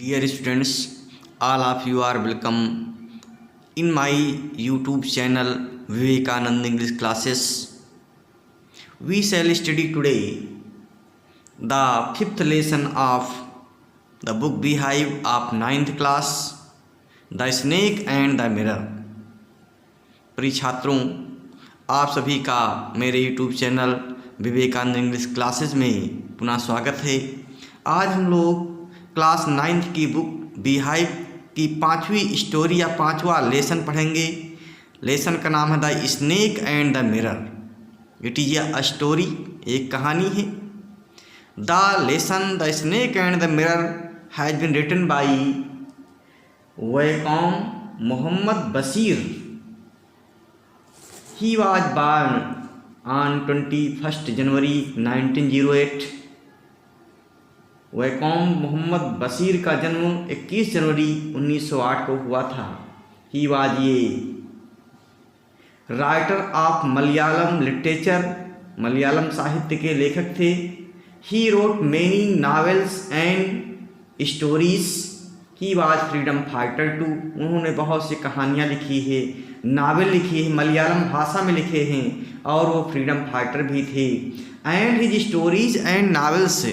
Dear students, all of you are welcome in my YouTube channel Vivekanand English Classes. We shall study today the fifth lesson of the book Beehive of 9th class, The Snake and the Mirror. प्रिय छात्रों, आप सभी का मेरे YouTube channel Vivekanand English classes में पुनः स्वागत है। आज हम लोग क्लास 9th की बुक बीहाइव की 5वीं स्टोरी या 5वां लेसन पढ़ेंगे। लेसन का नाम है the snake and the mirror. It is a story, एक कहानी है। The lesson the snake and the mirror has been written by Vaikom Muhammad Basheer. He was born on 21st January 1908. Vaikom Muhammad Basheer का जन्म 21 जनवरी 1908 को हुआ था। He was a writer of Malayalam literature, Malayalam साहित्य के लेखक थे। He wrote many novels and stories. He was freedom fighter too. उन्होंने बहुत सी कहानियाँ लिखी है, नावल लिखी है, मलयालम भाषा में लिखे हैं और वो फ्रीडम फाइटर भी थे। And his stories and novels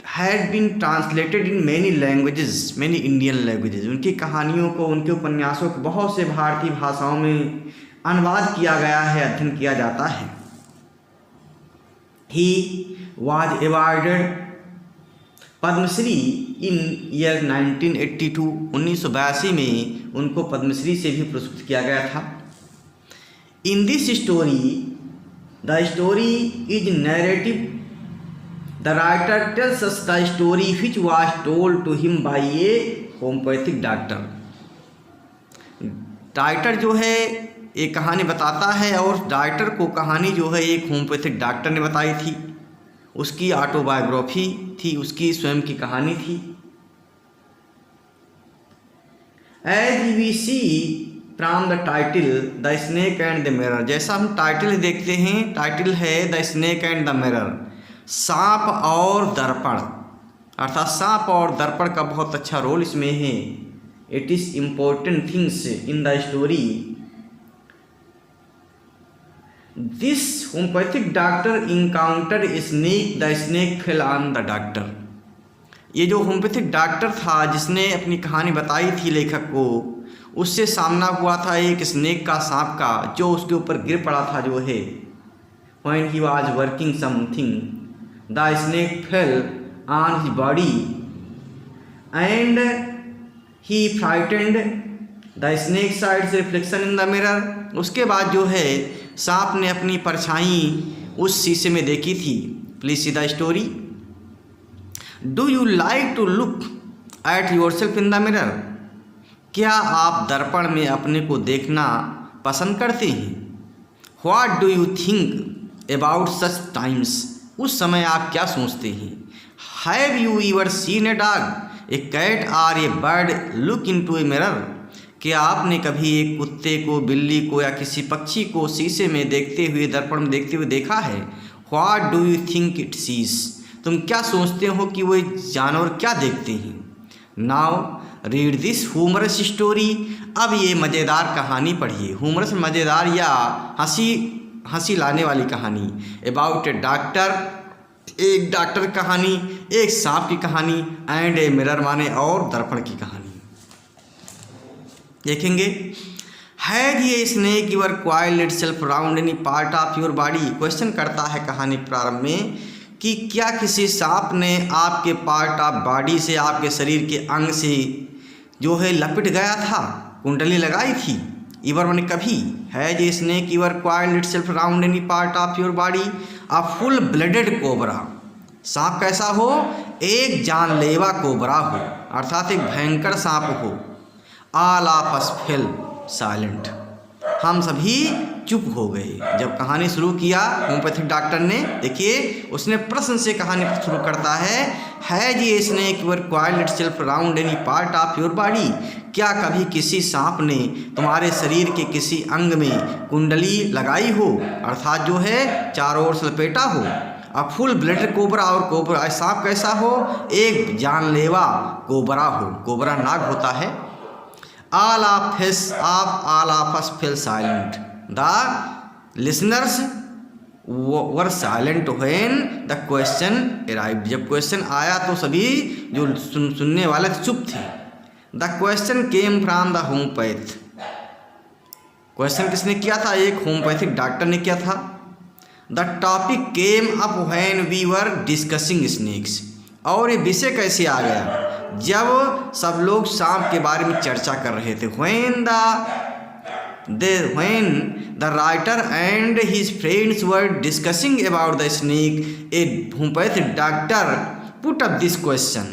had been translated in many languages, many Indian languages. उनकी कहानियों को, उनके उपन्यासों को बहुत से भारतीय भाषाओं में अनुवाद किया गया है, अध्ययन किया जाता है। He was awarded Padma Shri in year 1982, 1982 में उनको पद्मश्री से भी पुरस्कृत किया गया था। In this story the story is narrative. The writer tells us the story which was told to him by a homeopathic doctor. Writer जो है एक कहानी बताता है और राइटर को कहानी जो है एक होम्योपैथिक डॉक्टर ने बताई थी। उसकी ऑटोबायोग्राफी थी, उसकी स्वयं की कहानी थी। As we see from the title the snake and the mirror, जैसा हम टाइटल देखते हैं, टाइटल है the snake and the mirror, सांप और दर्पण। अर्थात सांप और दर्पण का बहुत अच्छा रोल इसमें है। It is important things in the story. This homeopathic doctor encounter snake, the snake fell on the doctor. ये जो होम्योपैथिक डॉक्टर था जिसने अपनी कहानी बताई थी लेखक को, उससे सामना हुआ था एक स्नेक का, सांप का, जो उसके ऊपर गिर पड़ा था जो है। When he was working something the snake fell on his body and he frightened the snake sides reflection in the mirror. उसके बाद जो है सांप ने अपनी परछाई उस शीशे में देखी थी। Please see the story. Do you like to look at yourself in the mirror? क्या आप दर्पण में अपने को देखना पसंद करते हैं? What do you think about such times? उस समय आप क्या सोचते हैं? Have you ever seen a dog, a cat और a bird look into a mirror? क्या आपने कभी एक कुत्ते को, बिल्ली को या किसी पक्षी को शीशे में देखते हुए, दर्पण में देखते हुए देखा है? What do you think it sees? तुम क्या सोचते हो कि वो जानवर क्या देखते हैं? Now read this humorous story. अब ये मज़ेदार कहानी पढ़िए। ह्यूमरस मज़ेदार या हंसी लाने वाली कहानी। अबाउट ए डॉक्टर, एक डॉक्टर कहानी, एक सांप की कहानी, एंड ए मिरर माने और दर्पण की कहानी। देखेंगे। Has a snake ever coiled itself round any part of your body? Question करता है कहानी प्रारंभ में कि क्या किसी सांप ने आपके पार्ट ऑफ बॉडी से, आपके शरीर के अंग से जो है लपट गया था, कुंडली लगाई थी? ईवर माने कभी। Has a snake ever coiled itself round any part of your body? A full blooded cobra. सांप कैसा हो? एक जानलेवा कोबरा हो, अर्थात एक भयंकर सांप हो। All of us fell silent. हम सभी चुप हो गए। जब कहानी शुरू किया होम्योपैथिक डॉक्टर ने, देखिए उसने प्रश्न से कहानी शुरू करता है। Has a snake ever coiled itself round any part of your body? क्या कभी किसी सांप ने तुम्हारे शरीर के किसी अंग में कुंडली लगाई हो, अर्थात जो है चारों ओर से लपेटा हो? अ फुल ब्लडेड कोबरा, और कोबरा सांप कैसा हो, एक जानलेवा कोबरा हो, कोबरा नाग होता है। All of us fell silent, the listeners were silent when the question arrived, जब क्वेश्चन आया तो सभी जो सुनने वाले चुप थे। The question came from the homeopath, question किसने किया था, एक होम्योपैथिक डॉक्टर ने किया था। The topic came up when we were discussing snakes, और ये विषय कैसे आ गया, जब सब लोग सांप के बारे में चर्चा कर रहे थे। when the writer and his friends were discussing about the snake, a homeopathic doctor put up this question,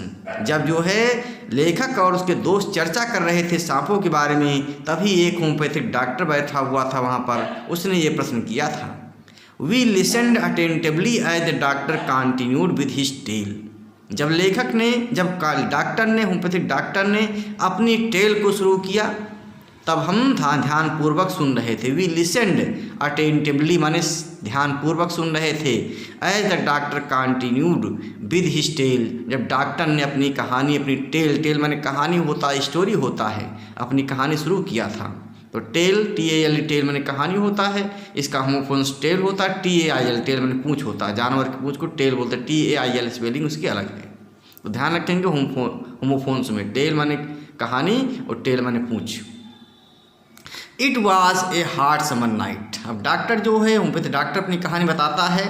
जब जो है लेखक और उसके दोस्त चर्चा कर रहे थे सांपों के बारे में, तभी एक होम्योपैथिक डॉक्टर बैठा हुआ था वहाँ पर, उसने ये प्रश्न किया था। We listened attentively as the doctor continued with his tale, जब डॉक्टर ने होम्योपैथिक डॉक्टर ने अपनी टेल को शुरू किया, तब हम ध्यानपूर्वक सुन रहे थे। वी लिसेंड अटेंटिवली माने ध्यानपूर्वक सुन रहे थे। As the doctor continued with his tale, जब डॉक्टर ने अपनी कहानी, अपनी टेल माने कहानी होता है, स्टोरी होता है, अपनी कहानी शुरू किया था। तो टेल TAL टेल माने कहानी होता है, इसका होमोफोन्स टेल होता है, TAIL टेल माने पूंछ होता है, जानवर की पूंछ को टेल बोलते हैं, TAIL स्पेलिंग उसकी अलग है। तो ध्यान रखेंगे होमोफोन्स में टेल माने कहानी और टेल माने पूंछ। It was a hot summer night, अब डॉक्टर जो है होम्योपैथी डॉक्टर अपनी कहानी बताता है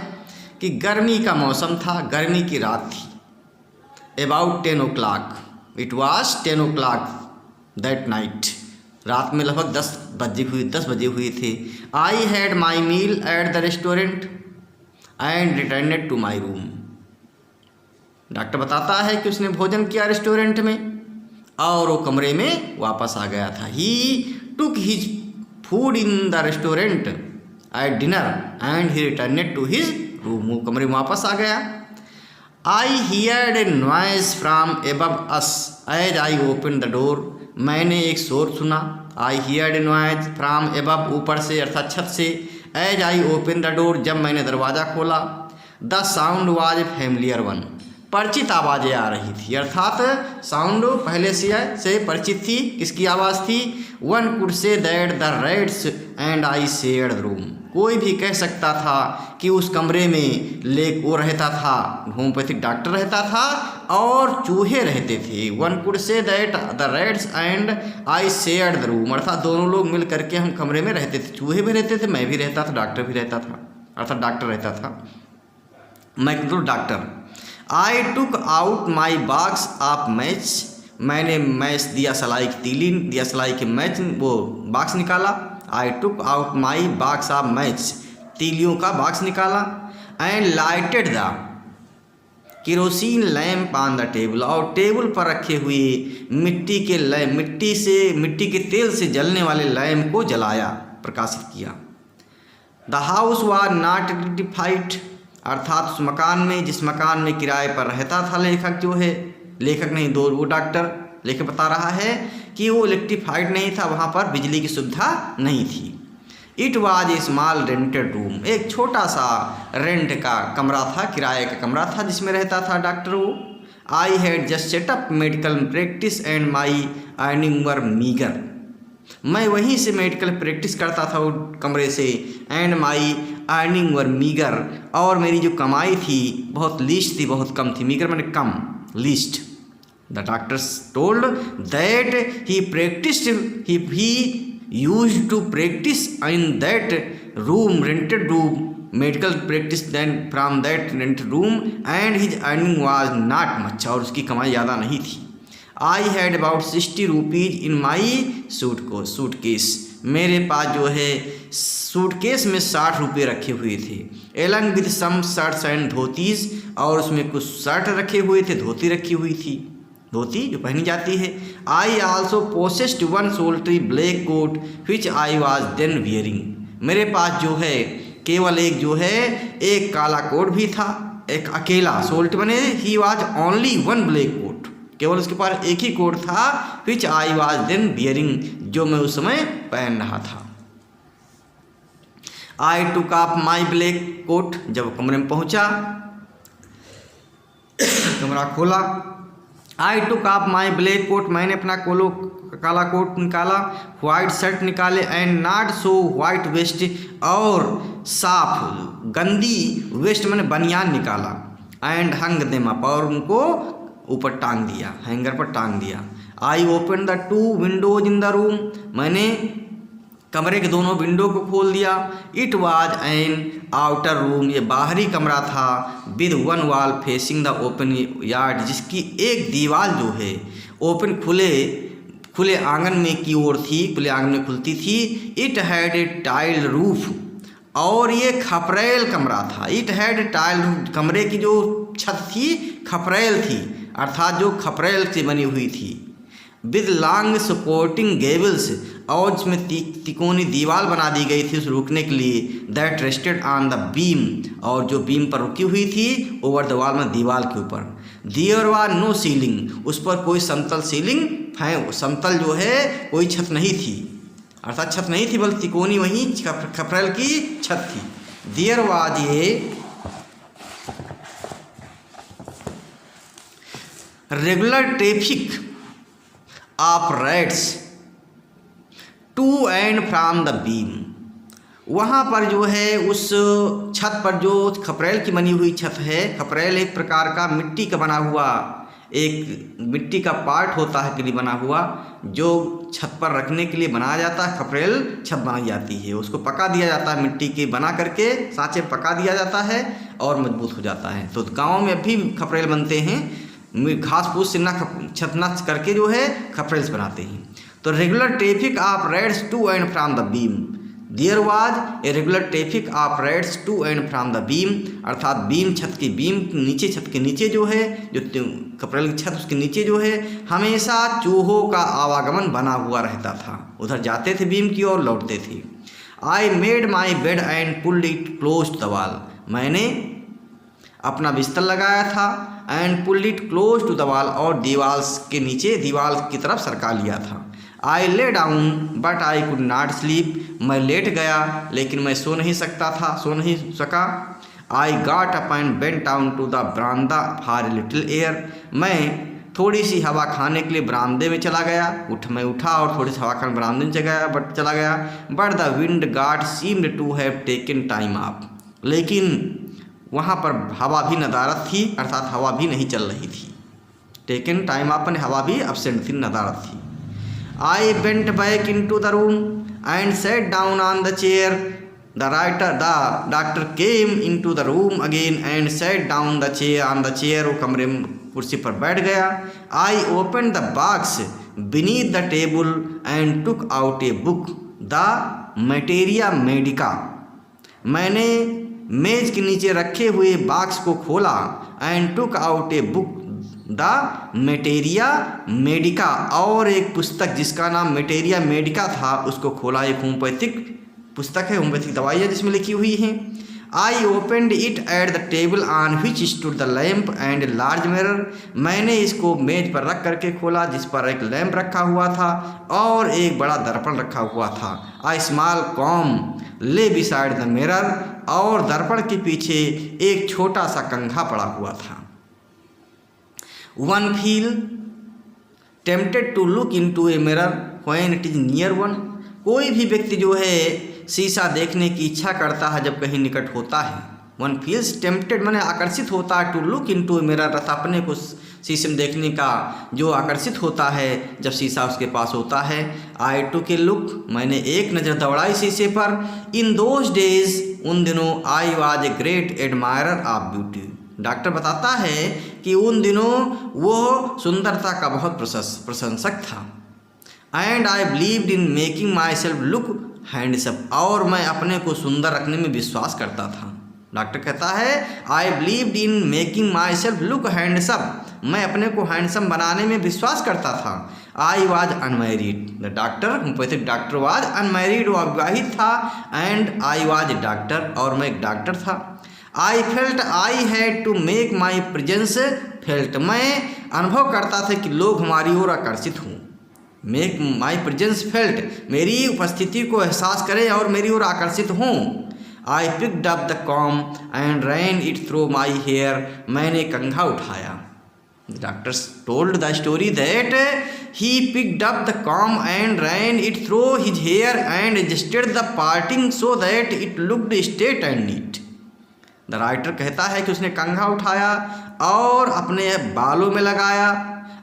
कि गर्मी का मौसम था, गर्मी की रात थी। About 10 o'clock, it was 10 o'clock that night, रात में लगभग 10 बजे हुई थी। I had my meal at the restaurant and returned to my room, doctor बताता है कि उसने भोजन किया रेस्टोरेंट में और वो कमरे में वापस आ गया था। He took his food in the restaurant at dinner and he returned to his room, वो कमरे में वापस आ गया। I heard a noise from above us as I open the door, मैंने एक शोर सुना। I heard a noise from above, ऊपर से अर्थात छत से। As I open the door, जब मैंने दरवाज़ा खोला। The sound was a familiar one, परिचित आवाज़ें आ रही थी, अर्थात साउंड पहले से परिचित थी। किसकी आवाज़ थी? One could say that the rats and I shared the room, कोई भी कह सकता था कि उस कमरे में वो रहता था, होम्योपैथिक डॉक्टर रहता था और चूहे रहते थे। One could say that the rats and I shared the room, अर्थात दोनों लोग मिल करके हम कमरे में रहते थे, चूहे भी रहते थे, मैं भी रहता था, डॉक्टर भी रहता था, अर्थात डॉक्टर रहता था, मैं तो doctor. I took out my box of match, मैंने मैच दिया सलाई की तीली, दिया सलाई के मैच वो बॉक्स निकाला। I took out my box of match, तीलियों का बॉक्स निकाला। And lighted the kerosene lamp on the table, और टेबल पर रखे हुए मिट्टी के तेल से जलने वाले लैम्प को जलाया, प्रकाशित किया। The house was not electrified, अर्थात उस मकान में, जिस मकान में किराए पर रहता था वो डॉक्टर लेखक बता रहा है कि वो इलेक्ट्रिफाइड नहीं था, वहाँ पर बिजली की सुविधा नहीं थी। It was a small rented room, एक छोटा सा रेंट का कमरा था, किराए का कमरा था जिसमें रहता था डॉक्टर वो। I had just setup medical practice and my earning were meagre, मैं वहीं से मेडिकल प्रैक्टिस करता था वो कमरे से। And my earning were meagre, और मेरी जो कमाई थी बहुत लीस्ट थी, बहुत कम थी। मीगर मैंने कम, least. The doctors told that he practised, he used to practise in that room, rented room, medical practice then from that rented room and his earning was not much, और उसकी कमाई ज़्यादा नहीं थी। I had about 60 rupees in my suitcase, मेरे पास जो है सूटकेस में 60 रुपये रखे हुए थे। Along with some shirts and dhotis, और उसमें कुछ शर्ट रखे हुए थे, धोती रखी हुई थी, धोती जो पहनी जाती है। I also possessed one solitary black coat which I was then wearing, मेरे पास जो है केवल एक काला कोट भी था, एक अकेला, सोल्ट बने he was only one black coat, केवल उसके पास एक ही कोट था। Which I was then wearing, जो मैं उस समय पहन रहा था। I took off my black coat, जब कमरे में पहुंचा, कमरा खोला। I took off my black coat, मैंने अपना काला कोट निकाला। वाइट शर्ट निकाले and not so white vest, और साफ गंदी वेस्ट मैंने बनियान निकाला। एंड हंग देम अप, और उनको ऊपर टांग दिया, हैंगर पर टांग दिया। आई open the 2 Windows in the room, मैंने कमरे के दोनों विंडो को खोल दिया। It was an outer room, ये बाहरी कमरा था। With 1 wall facing the open yard, जिसकी एक दीवार जो है ओपन खुले आंगन में की ओर थी, खुले आंगन में खुलती थी। It had a tiled roof, और ये खपरेल कमरा था। इट हैड टाइल्ड, कमरे की जो छत थी खपरेल थी, अर्थात जो खपरेल से बनी हुई थी। विद लॉन्ग सपोर्टिंग गेबल्स, और जिसमें तिकोनी दीवार बना दी गई थी उस रुकने के लिए। That rested on the beam, और जो बीम पर रुकी हुई थी ओवर द वॉल, में दीवार के ऊपर। देयर वाज नो सीलिंग, उस पर कोई समतल सीलिंग है, समतल जो है कोई छत नहीं थी, अर्थात छत नहीं थी बल्कि तिकोनी वहीं खपरेल की छत थी। There was a regular traffic of rats to and from the beam, वहाँ पर जो है उस छत पर, जो खपरेल की बनी हुई छत है, खपरेल एक प्रकार का मिट्टी का बना हुआ, एक मिट्टी का पार्ट होता है के लिए बना हुआ, जो छत पर रखने के लिए बनाया जाता है। खपरेल छत बनाई जाती है, उसको पका दिया जाता है, मिट्टी के बना करके सांचे पका दिया जाता है और मजबूत हो जाता है। तो गाँव में भी खपरेल बनते हैं, घास फूस से छत न करके जो है खपरेल बनाते हैं। तो regular traffic of rats to and from the beam, there was a regular traffic of rats to and from the beam, अर्थात बीम छत के नीचे जो है, जो खपरेल की छत उसके नीचे जो है हमेशा चूहों का आवागमन बना हुआ रहता था, उधर जाते थे बीम की ओर लौटते थे। I made my bed and pulled it close to the wall, मैंने अपना बिस्तर लगाया था। And pulled it close to the wall, और दीवार के नीचे, दीवार की तरफ सरका लिया था। I lay down but I could not sleep, मैं लेट गया लेकिन मैं सो नहीं सका। I got up and went down to the बरामदा फॉर ए लिटिल एयर, मैं थोड़ी सी हवा खाने के लिए बरामदे में चला गया। मैं उठा और थोड़ी सी हवा खाने बरामदे में चला गया। But the wind god seemed to have taken time off, लेकिन वहाँ पर हवा भी नदारत थी, अर्थात हवा भी नहीं चल रही थी। टेकन टाइम ऑफ ने हवा भी एब्सेंट थी, नदारत थी। I went back into the room and set down on the chair. The doctor came into the room again and set down the chair on the chair, वो कमरे में कुर्सी पर बैठ गया। आई open the box beneath the table and took out a book the materia Medica, मैंने मेज के नीचे रखे हुए बॉक्स को खोला। And took out a book the materia Medica, और एक पुस्तक जिसका नाम मटेरिया मेडिका था उसको खोला। एक होम्योपैथिक पुस्तक है, होम्योपैथिक दवाइयाँ जिसमें लिखी हुई हैं। I opened it at the table on which stood the lamp and a large mirror, मैंने इसको मेज पर रख करके खोला जिस पर एक लैम्प रखा हुआ था और एक बड़ा दर्पण रखा हुआ था। आई स्मॉल कॉम ले बिसाइड द मिरर, और दर्पण के पीछे एक छोटा सा कंघा पड़ा हुआ था। One feel tempted to look into a mirror when it is near one, कोई भी व्यक्ति जो है शीशा देखने की इच्छा करता है जब कहीं निकट होता है। वन फील्स टेम्पटेड माने आकर्षित होता है, to look into a mirror अर्थात अपने को शीशे में देखने का जो आकर्षित होता है जब शीशा उसके पास होता है। आई टुक ए लुक, मैंने एक नज़र दौड़ाई शीशे पर। इन दोज डेज, उन दिनों, आई was a great admirer of beauty, doctor बताता है कि उन दिनों वो सुंदरता का बहुत प्रशंसक था। And I believed in making myself look handsome, और मैं अपने को सुंदर रखने में विश्वास करता था। डॉक्टर कहता है I believed in making myself look handsome, मैं अपने को हैंडसम बनाने में विश्वास करता था। I was unmarried, the doctor homeopathic doctor was unmarried, वो अविवाहित था। And I was a doctor, और मैं एक डॉक्टर था। I felt I had to make my presence felt, मैं अनुभव करता था कि लोग हमारी ओर आकर्षित हों। मेक माई प्रेजेंस फेल्ट, मेरी उपस्थिति को एहसास करें और मेरी ओर आकर्षित हों। I picked up the comb and ran it through my hair, मैंने कंघा उठाया। The doctor told the story that he picked up the comb and ran it through his hair and adjusted the parting so that it looked straight and neat. The writer कहता है कि उसने कंघा उठाया और अपने बालों में लगाया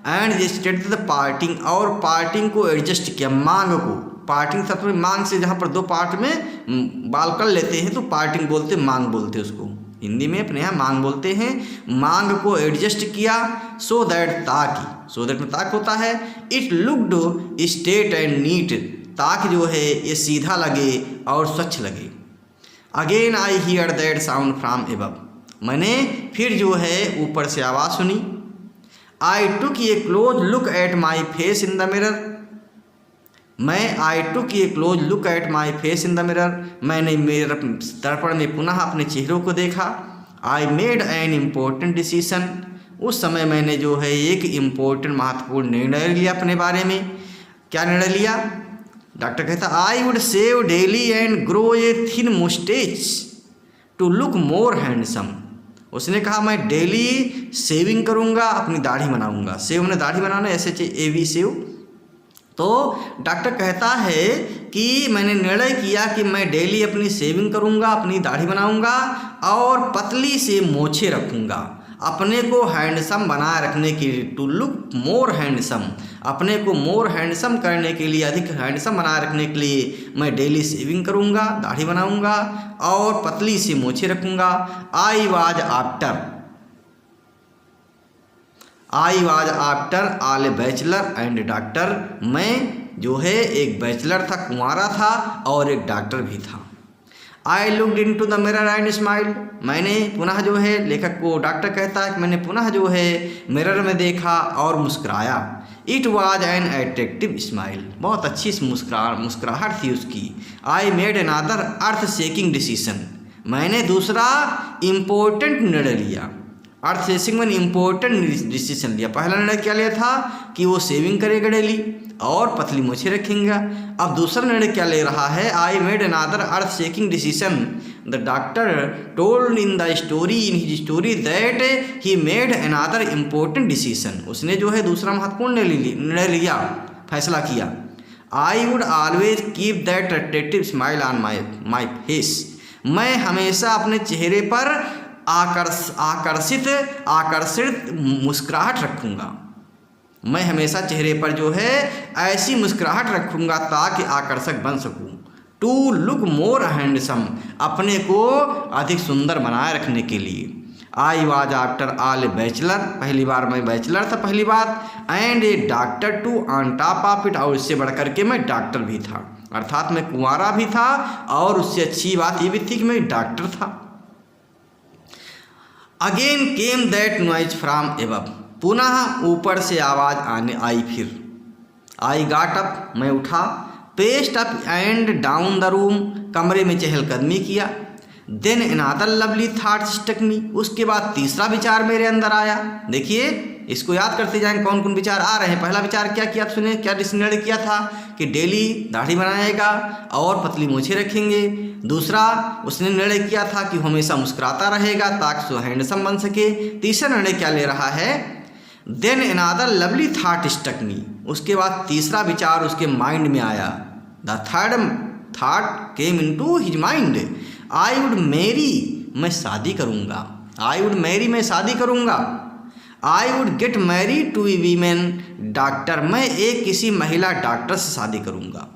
एंड adjusted the parting, और पार्टिंग को एडजस्ट किया, मांग को। पार्टिंग सब में मांग से जहाँ पर दो पार्ट में बाल कर लेते हैं तो पार्टिंग बोलते, मांग बोलते उसको, हिंदी में अपने यहाँ मांग बोलते हैं। मांग को एडजस्ट किया सो दैट, ताकि, सो दैट में ताक होता है, it looked straight and neat, ताकि जो है ये सीधा लगे और स्वच्छ लगे। Again I hear that sound from above, मैंने फिर जो है ऊपर से आवाज़ सुनी। I took a close look at my face in the mirror, मैं I took a close look at my face in the mirror, मैंने मेरे दर्पण में पुनः अपने चेहरों को देखा। I made an important decision, उस समय मैंने जो है एक इम्पोर्टेंट महत्वपूर्ण निर्णय लिया अपने बारे में। क्या निर्णय लिया? डॉक्टर कहता I would shave daily and grow a thin moustache to look more handsome. उसने कहा मैं डेली सेविंग करूँगा, अपनी दाढ़ी बनाऊँगा। सेव मैंने दाढ़ी बनाना, SHAV सेव। तो डॉक्टर कहता है कि मैंने निर्णय किया कि मैं डेली अपनी सेविंग करूंगा, अपनी दाढ़ी बनाऊंगा और पतली से मोछे रखूंगा, अपने को हैंडसम बनाए रखने के लिए, टू लुक मोर हैंडसम, अपने को मोर हैंडसम करने के लिए, अधिक हैंडसम बनाए रखने के लिए मैं डेली सेविंग करूंगा, दाढ़ी बनाऊंगा और पतली से मोछे रखूंगा। आई was after all a bachelor and doctor, मैं जो है एक बैचलर था, कुंवारा था और एक डॉक्टर भी था। I looked into the mirror and smiled, मैंने पुनः जो है, लेखक को डॉक्टर कहता है कि मैंने पुनः जो है मिरर में देखा और मुस्कुराया। It was an attractive smile, बहुत अच्छी मुस्कुराहट थी उसकी। I made another earth shaking decision, मैंने दूसरा इम्पोर्टेंट निर्णय लिया। अर्थ शेकिंग में इम्पोर्टेंट डिसीजन लिया। पहला निर्णय क्या लिया था कि वो सेविंग करेगा डेली और पतली मोछे रखेंगे। अब दूसरा निर्णय क्या ले रहा है? I made another earth shaking decision, the doctor told in the story, in his story that he made another important decision, उसने जो है दूसरा महत्वपूर्ण निर्णय लिया, फैसला किया। I would always keep that attractive smile on my face, मैं हमेशा अपने चेहरे पर आकर्षित मुस्कुराहट रखूँगा, मैं हमेशा चेहरे पर जो है ऐसी मुस्कुराहट रखूँगा ताकि आकर्षक बन सकूँ। टू लुक मोर हैंडसम, अपने को अधिक सुंदर बनाए रखने के लिए। I was after all a bachelor, पहली बार मैं बैचलर था, पहली बात, and a doctor too on top of it, और इससे बढ़ करके मैं डॉक्टर भी था, अर्थात मैं कुंवारा भी था और उससे अच्छी बात ये भी थी कि मैं डॉक्टर था। Again came that noise from above, पुनः ऊपर से आवाज़ आने आई फिर। आई गॉट अप, मैं उठा, paced up and down the room, कमरे में चहलकदमी किया। Then another lovely thought struck me, उसके बाद तीसरा विचार मेरे अंदर आया। देखिए इसको याद करते जाएं कौन कौन विचार आ रहे हैं। पहला विचार क्या किया सुने, क्या निर्णय किया था कि डेली दाढ़ी बनाएगा और पतली मूछें रखेंगे। दूसरा उसने निर्णय किया था कि हमेशा मुस्कुराता रहेगा ताकि हैंडसम बन सके। तीसरा निर्णय क्या ले रहा है, then another lovely thought struck me, उसके बाद तीसरा विचार उसके माइंड में आया। The third thought came into his mind, I would marry, मैं शादी करूँगा। आई वुड मैरी, मैं शादी करूँगा। I would get married to a women doctor, मैं एक किसी महिला डॉक्टर से शादी करूँगा।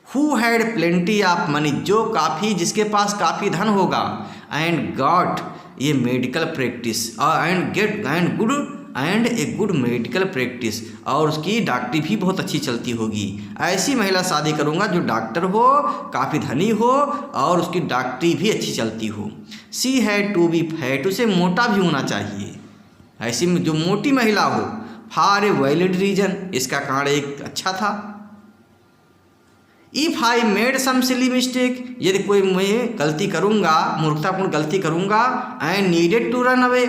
Who had plenty of money, जो काफ़ी, जिसके पास काफ़ी धन होगा। And got a medical practice, and a good medical practice, और उसकी डॉक्टरी भी बहुत अच्छी चलती होगी। ऐसी महिला शादी करूँगा जो डॉक्टर हो, काफ़ी धनी हो और उसकी डॉक्टरी भी अच्छी चलती हो। She had to be fat, उसे मोटा भी होना चाहिए, ऐसी जो मोटी महिला हो। फॉर ए वैलिड रीजन, इसका कारण एक अच्छा था। If I made some silly mistake, यदि कोई मैं गलती करूँगा, मूर्खतापूर्ण गलती करूँगा। And needed to run away,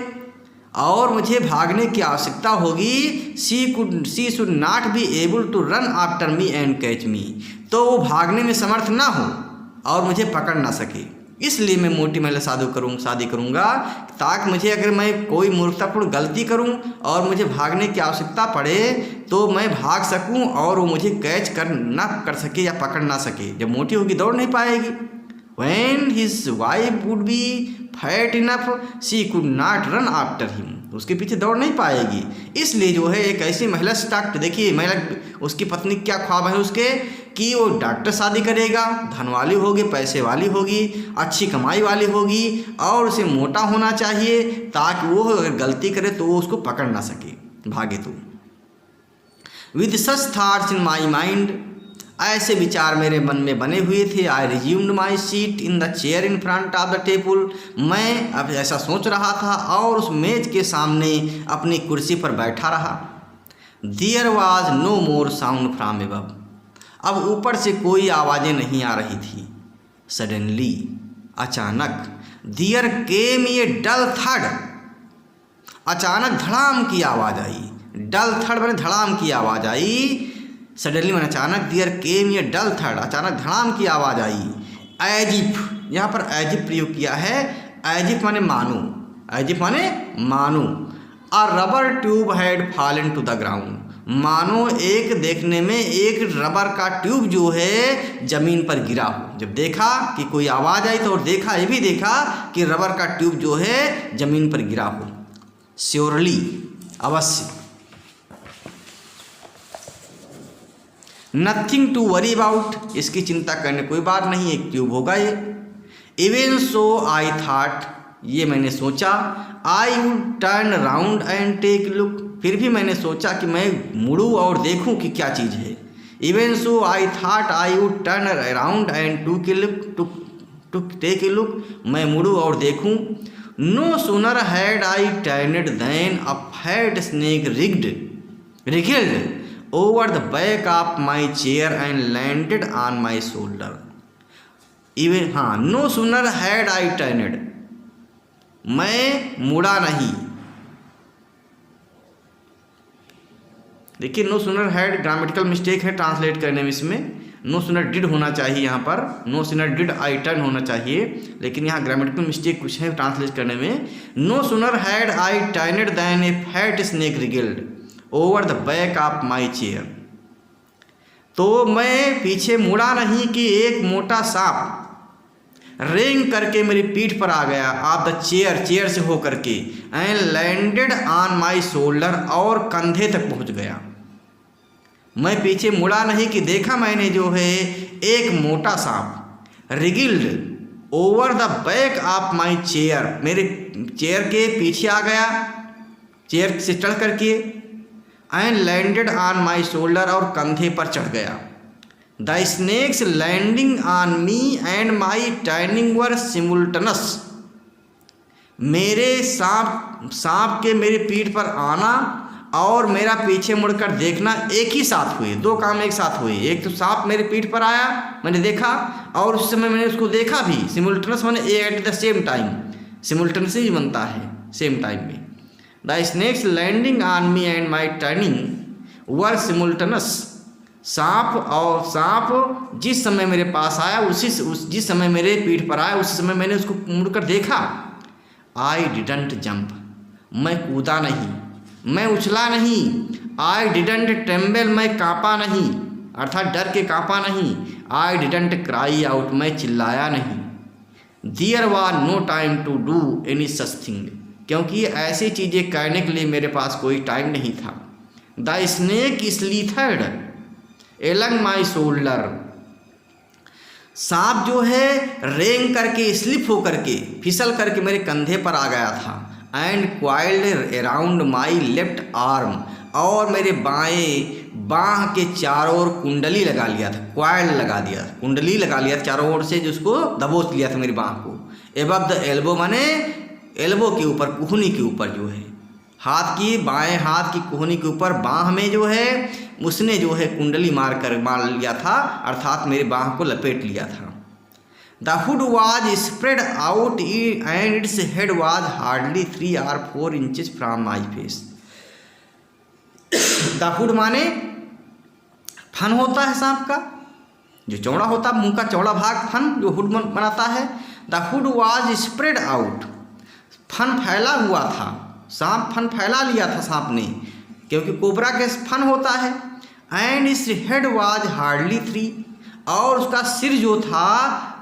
और मुझे भागने की आवश्यकता होगी। She should not be able to run after me and catch me, तो वो भागने में समर्थ ना हो और मुझे पकड़ ना सके। इसलिए मैं मोटी महिला शादी करूँगा, ताकि मुझे अगर मैं कोई मूर्खतापूर्ण गलती करूँ और मुझे भागने की आवश्यकता पड़े तो मैं भाग सकूँ और वो मुझे कैच कर सके या पकड़ ना सके। जब मोटी होगी दौड़ नहीं पाएगी। When his wife would be fat enough, she could not run after him. उसके पीछे दौड़ नहीं पाएगी। इसलिए जो है एक ऐसी महिला स्टार्ट, देखिए महिला, उसकी पत्नी क्या ख्वाब है उसके, कि वो डॉक्टर शादी करेगा, धन वाली होगी, पैसे वाली होगी, अच्छी कमाई वाली होगी और उसे मोटा होना चाहिए ताकि वो अगर गलती करे तो वो उसको पकड़ ना सके, भागे तो। With such thoughts in my mind, ऐसे विचार मेरे मन में बने हुए थे। I resumed my seat in the chair in front of the table, मैं अब ऐसा सोच रहा था और उस मेज के सामने अपनी कुर्सी पर बैठा रहा। There was no more sound from above, अब ऊपर से कोई आवाज़ें नहीं आ रही थी। सडनली, अचानक, देयर केम ए डल थड, अचानक धड़ाम की आवाज़ आई। डल थड मैंने धड़ाम की आवाज़ आई। सडनली मैंने अचानक, देयर केम ए डल थड, अचानक धड़ाम की आवाज़ आई। एज इफ, यहाँ पर एज इफ प्रयोग किया है। एज इफ माने मानो, एज इफ माने मानो। A rubber tube had fallen to the ground, मानो एक देखने में एक रबर का ट्यूब जो है जमीन पर गिरा हो। जब देखा कि कोई आवाज़ आई तो और देखा, ये भी देखा कि रबर का ट्यूब जो है जमीन पर गिरा हो। श्योरली, अवश्य। नथिंग टू वरी अबाउट, इसकी चिंता करने कोई बात नहीं, एक ट्यूब होगा ये। इवन सो आई थाट, ये मैंने सोचा। I would turn round and take look, फिर भी मैंने सोचा कि मैं मुड़ूँ और देखूं कि क्या चीज़ है। Even so I thought I would turn around and to take a look, मैं मुड़ूँ और देखूं। No sooner had I turned than a fat snake wriggled over the back of my chair and landed on my shoulder. Even no sooner had I turned, मैं मुड़ा नहीं। देखिए no sooner had grammatical mistake है translate करने में, इसमें no sooner did होना चाहिए, यहाँ पर no sooner did I turn होना चाहिए, लेकिन यहाँ ग्रामेटिकल मिस्टेक कुछ है ट्रांसलेट करने में। No sooner had I turned than a fat snake wriggled over the back of my chair, तो मैं पीछे मुड़ा नहीं कि एक मोटा सांप रेंग करके मेरी पीठ पर आ गया। ऑफ द चेयर, चेयर से हो करके, and landed on my shoulder, और कंधे तक पहुंच गया। मैं पीछे मुड़ा नहीं कि देखा मैंने जो है एक मोटा सांप wriggled over the back of my chair, मेरे चेयर के पीछे आ गया, चेयर से चढ़ करके, and landed on my shoulder, और कंधे पर चढ़ गया। The snake's landing on me and my turning were simultaneous, मेरे सांप के मेरे पीठ पर आना और मेरा पीछे मुड़कर देखना एक ही साथ हुए, दो काम एक साथ हुए। एक तो सांप मेरे पीठ पर आया, मैंने देखा, और उस समय मैंने उसको देखा भी। सिमुल्टनस माने at the same time, simultaneous ही बनता है सेम टाइम में। The snake's landing on me and my turning were simultaneous, सांप जिस समय मेरे पास आया जिस समय मेरे पीठ पर आया उस समय मैंने उसको मुड़कर देखा। आई डिडंट जंप, मैं कूदा नहीं, मैं उछला नहीं। आई डिडंट ट्रेम्बल, मैं कांपा नहीं, अर्थात डर के कांपा नहीं। आई डिडंट क्राई आउट, मैं चिल्लाया नहीं। There was no time to do any such thing, क्योंकि ऐसी चीज़ें करने के लिए मेरे पास कोई टाइम नहीं था। The snake slithered along my shoulder, सांप जो है रेंग करके, स्लिप हो करके, फिसल करके मेरे कंधे पर आ गया था। And coiled around my left arm, और मेरे बाह के चारों ओर कुंडली लगा लिया था, क्वाइल लगा दिया, कुंडली लगा लिया चारों ओर से, जिसको दबोच लिया था मेरी बाह को। एबव द एल्बो माने एल्बो के ऊपर, कुहनी के ऊपर जो है, हाथ की, बाएं हाथ की कुहनी के ऊपर बाह में जो है उसने जो है कुंडली मार लिया था, अर्थात मेरी बाह को लपेट लिया था। The hood was spread out and its head was hardly 3 or 4 inches from my face. The hood माने फन होता है सांप का, जो चौड़ा होता है, मुंह का चौड़ा भाग फन जो हुड बनाता है। The hood was spread out, फन फैला हुआ था, सांप फन फैला लिया था सांप ने, क्योंकि कोबरा के फन होता है। एंड इस हेड वाज हार्डली 3, और उसका सिर जो था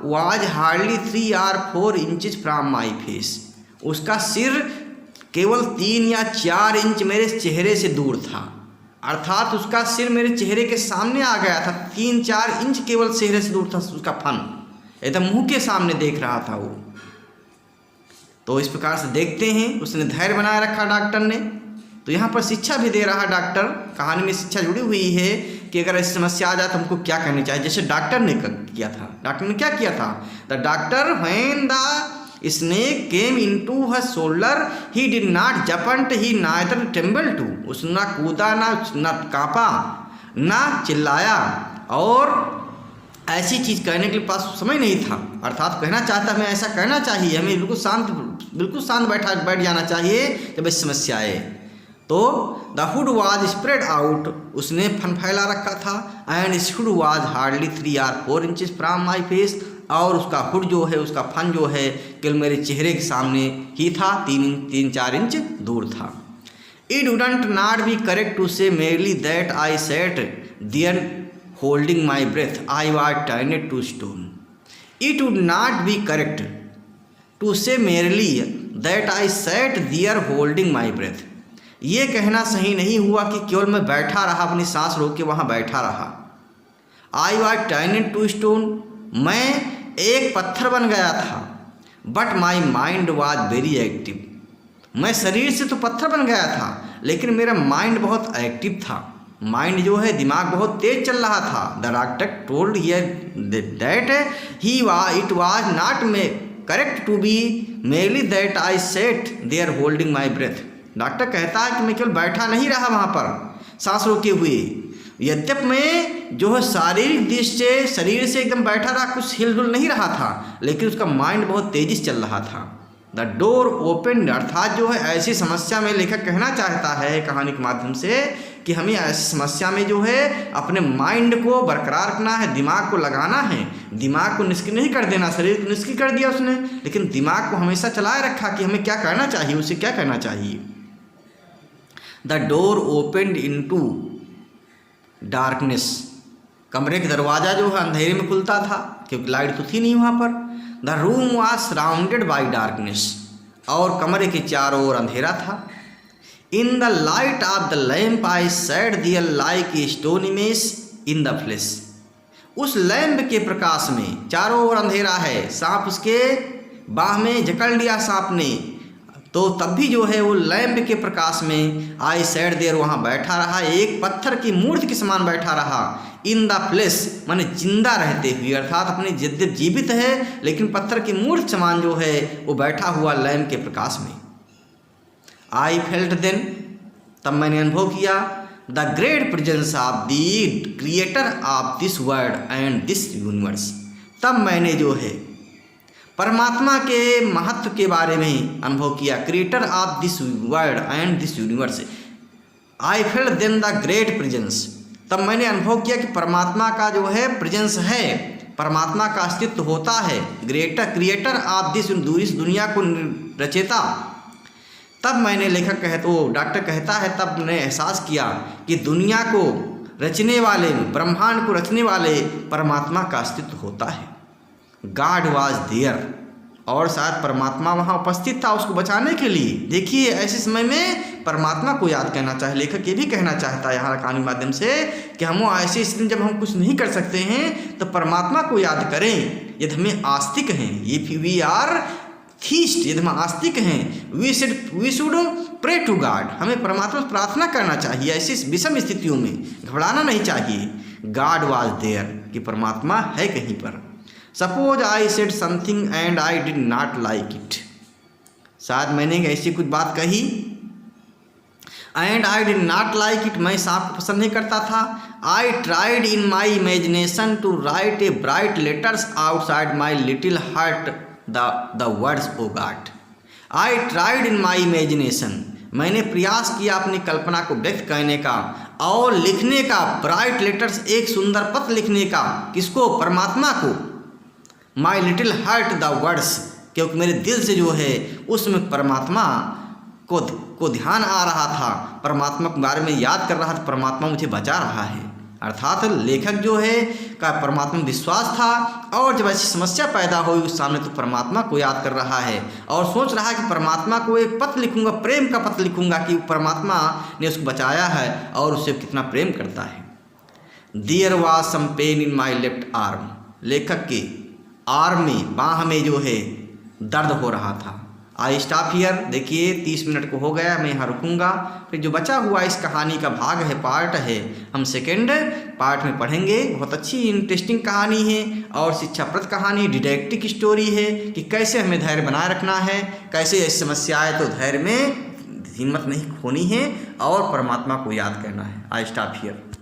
was hardly 3 or 4 inches from my face, उसका सिर केवल 3 या 4 इंच मेरे चेहरे से दूर था, अर्थात उसका सिर मेरे चेहरे के सामने आ गया था, 3-4 इंच केवल चेहरे से दूर था उसका फन, एकदम मुंह के सामने देख रहा था वो। तो इस प्रकार से देखते हैं उसने धैर्य बनाए रखा डॉक्टर ने। तो यहाँ पर शिक्षा भी दे रहा डॉक्टर, कहानी में शिक्षा जुड़ी हुई है कि अगर ऐसी समस्या आ जाए तो हमको क्या करनी चाहिए, जैसे डॉक्टर ने किया था। डॉक्टर ने क्या किया था? The doctor when the snake came into her shoulder he did not jump, he neither tremble too, उसने ना कूदा, ना कांपा, ना चिल्लाया, और ऐसी चीज़ कहने के लिए पास समय नहीं था, अर्थात कहना चाहता हमें ऐसा करना चाहिए, हमें बिल्कुल शांत बैठ जाना चाहिए जब ऐसी समस्या आए। तो the hood was spread out, उसने फन फैला रखा था। एंड इस hood was hardly 3 or 4 inches from my face, और उसका हुड जो है, उसका फन जो है केवल मेरे चेहरे के सामने ही था, 3-4 इंच दूर था। It wouldn't not be correct to say merely that I set there holding my breath, I was turned to stone. It would not be correct to say merely that I sat there holding my breath. ये कहना सही नहीं हुआ कि केवल मैं बैठा रहा, अपनी सांस रोक के वहाँ बैठा रहा। I was turned to stone, मैं एक पत्थर बन गया था। But my mind was very active, मैं शरीर से तो पत्थर बन गया था, लेकिन मेरा माइंड बहुत एक्टिव था। माइंड जो है, दिमाग बहुत तेज चल रहा था। The doctor told here that it was not correct to be merely that I set there holding my breath. Doctor कहता है कि मैं केवल बैठा नहीं रहा वहाँ पर सांस रोके हुए, यद्यप मैं जो है शारीरिक दृष्टि से शरीर से एकदम बैठा रहा, कुछ हिलडुल नहीं रहा था, लेकिन उसका माइंड बहुत तेजी से चल रहा था। द डोर ओपन, अर्थात जो है ऐसी समस्या में लेखक कहना चाहता है कहानी के माध्यम से कि हमें ऐसी समस्या में जो है अपने माइंड को बरकरार रखना है, दिमाग को लगाना है, दिमाग को निष्क्रिय नहीं कर देना। शरीर को निष्क्रिय कर दिया उसने, लेकिन दिमाग को हमेशा चलाए रखा कि हमें क्या करना चाहिए, उसे क्या करना चाहिए। The door opened into darkness, कमरे का दरवाज़ा जो है अंधेरे में खुलता था, क्योंकि लाइट तो थी नहीं वहाँ पर। The room was surrounded by darkness, और कमरे के चारों ओर अंधेरा था। In the light of the lamp I sat there like a stone image in the flesh, उस लैम्प के प्रकाश में, चारों ओर अंधेरा है, सांप उसके बाह में जकड़ लिया सांप ने, तो तब भी जो है वो लैम्प के प्रकाश में आई सैट देयर, वहाँ बैठा रहा, एक पत्थर की मूर्ति के समान बैठा रहा। इन द फ्लेश माने जिंदा रहते हुए, अर्थात अपने यद्यप जीवित है लेकिन पत्थर की मूर्ति समान जो है वो बैठा हुआ लैम्प के प्रकाश में। आई फेल्ट देन, तब मैंने अनुभव किया, the great presence of the creator of this world and this universe, तब मैंने जो है परमात्मा के महत्व के बारे में अनुभव किया, creator of this world and this universe. I felt then the great presence, तब मैंने अनुभव किया कि परमात्मा का जो है प्रेजेंस है, परमात्मा का अस्तित्व होता है, क्रिएटर ऑफ दिस दुनिया को रचेता। तब मैंने लेखक डॉक्टर कहता है, तब मैंने एहसास किया कि दुनिया को रचने वाले, ब्रह्मांड को रचने वाले परमात्मा का अस्तित्व होता है। गॉड वाज देयर, और शायद परमात्मा वहाँ उपस्थित था उसको बचाने के लिए। देखिए ऐसे समय में परमात्मा को याद करना चाहिए। लेखक ये भी कहना चाहता है यहाँ कहानी के माध्यम से कि हम ऐसी स्थिति जब हम कुछ नहीं कर सकते हैं तो परमात्मा को याद करें। यदि हमें आस्तिक हैं, ये वी आर थीस्ट, यदि हम आस्तिक हैं, we should pray to God, हमें परमात्मा से प्रार्थना करना चाहिए। ऐसी विषम स्थितियों में घबराना नहीं चाहिए। गॉड वाज देयर, कि परमात्मा है कहीं पर। Suppose I said something and I did not like it, शायद मैंने ऐसी कुछ बात कही and I did not like it, मैं सांप को पसंद नहीं करता था। I tried in my imagination to write a bright letters outside my little heart the words O God. I tried in my imagination, मैंने प्रयास किया अपनी कल्पना को व्यक्त करने का और लिखने का, ब्राइट लेटर्स, एक सुंदर पत्र लिखने का। किसको? परमात्मा को। माई लिटिल हार्ट द वर्ड्स, क्योंकि मेरे दिल से जो है उसमें परमात्मा को ध्यान आ रहा था, परमात्मा के बारे में याद कर रहा था, परमात्मा मुझे बचा रहा है। अर्थात लेखक जो है का परमात्मा में विश्वास था, और जब ऐसी समस्या पैदा हुई उस सामने तो परमात्मा को याद कर रहा है और सोच रहा है कि परमात्मा को एक पत्र लिखूंगा, प्रेम का पत्र लिखूंगा कि परमात्मा ने उसको बचाया है और उससे कितना प्रेम करता है। There was some pain in my left arm, लेखक के आर्म में, बाह में जो है दर्द हो रहा था। आई स्टॉप हियर, देखिए 30 मिनट को हो गया, मैं यहाँ रुकूंगा। फिर जो बचा हुआ इस कहानी का भाग है, पार्ट है, हम सेकेंड पार्ट में पढ़ेंगे। बहुत अच्छी इंटरेस्टिंग कहानी है और शिक्षाप्रद कहानी, डिडक्टिक स्टोरी है कि कैसे हमें धैर्य बनाए रखना है, कैसे ऐसी समस्या आए तो धैर्य में हिम्मत नहीं खोनी है और परमात्मा को याद करना है। I stop here.